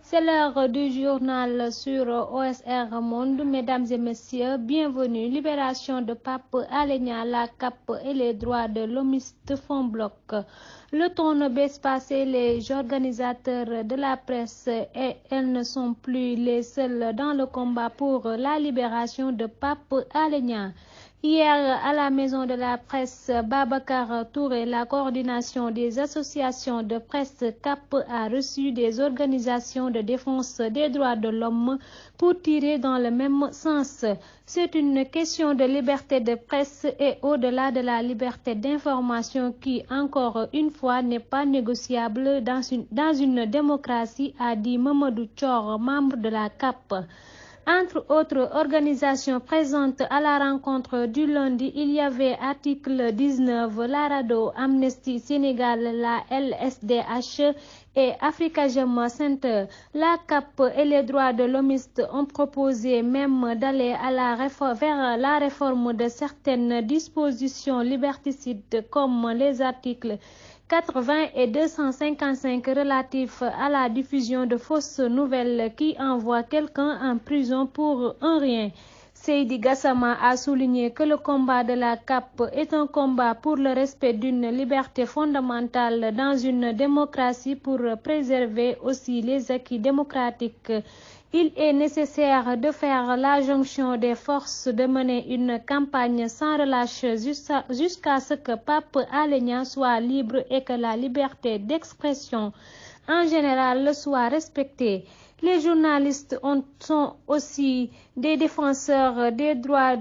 C'est l'heure du journal sur OSR Monde. Mesdames et messieurs, bienvenue. Libération de Pape Alé Niang, la CAP et les droits de l'homiste font bloc. Le ton ne baisse pas, les organisateurs de la presse et elles ne sont plus les seuls dans le combat pour la libération de Pape Alé Niang. Hier, à la Maison de la Presse, Babacar Touré, la coordination des associations de presse CAP, a reçu des organisations de défense des droits de l'homme pour tirer dans le même sens. C'est une question de liberté de presse et au-delà de la liberté d'information qui, encore une fois, n'est pas négociable dans une démocratie, a dit Mamadou Thior, membre de la CAP. Entre autres organisations présentes à la rencontre du lundi, il y avait article 19, la RADDHO, Amnesty Sénégal, la LSDH et Afrikajom Center. La CAP et les droits de l'homiste ont proposé même d'aller vers la réforme de certaines dispositions liberticides comme les articles 80 et 255 relatifs à la diffusion de fausses nouvelles qui envoient quelqu'un en prison pour un rien. Seydi Gassama a souligné que le combat de la CAP est un combat pour le respect d'une liberté fondamentale dans une démocratie pour préserver aussi les acquis démocratiques. Il est nécessaire de faire la jonction des forces, de mener une campagne sans relâche jusqu'à ce que Pape Alé Niang soit libre et que la liberté d'expression en général soit respectée. Les journalistes sont aussi des défenseurs des droits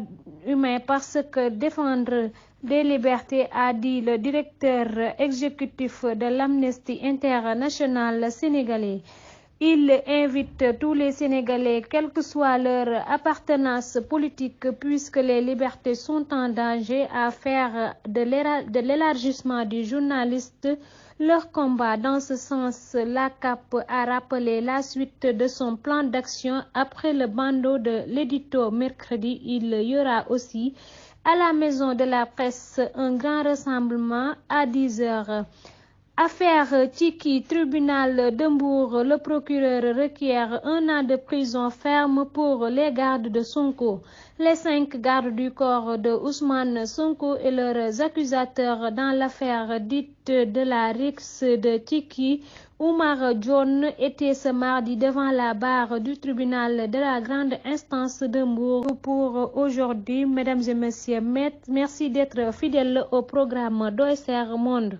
humains parce que défendre des libertés, a dit le directeur exécutif de l'Amnesty International sénégalais. Il invite tous les Sénégalais, quelle que soit leur appartenance politique, puisque les libertés sont en danger, à faire de l'élargissement du journaliste leur combat. Dans ce sens, la CAP a rappelé la suite de son plan d'action après le bandeau de l'édito mercredi. Il y aura aussi à la Maison de la Presse un grand rassemblement à 10 heures. Affaire Tchiki, tribunal de Mbour, le procureur requiert 1 an de prison ferme pour les gardes de Sonko. Les 5 gardes du corps de Ousmane Sonko et leurs accusateurs dans l'affaire dite de la rixe de Tchiki, Oumar Dione, étaient ce mardi devant la barre du tribunal de la grande instance de Mbour. Pour aujourd'hui, mesdames et messieurs, merci d'être fidèles au programme d'OSR Monde.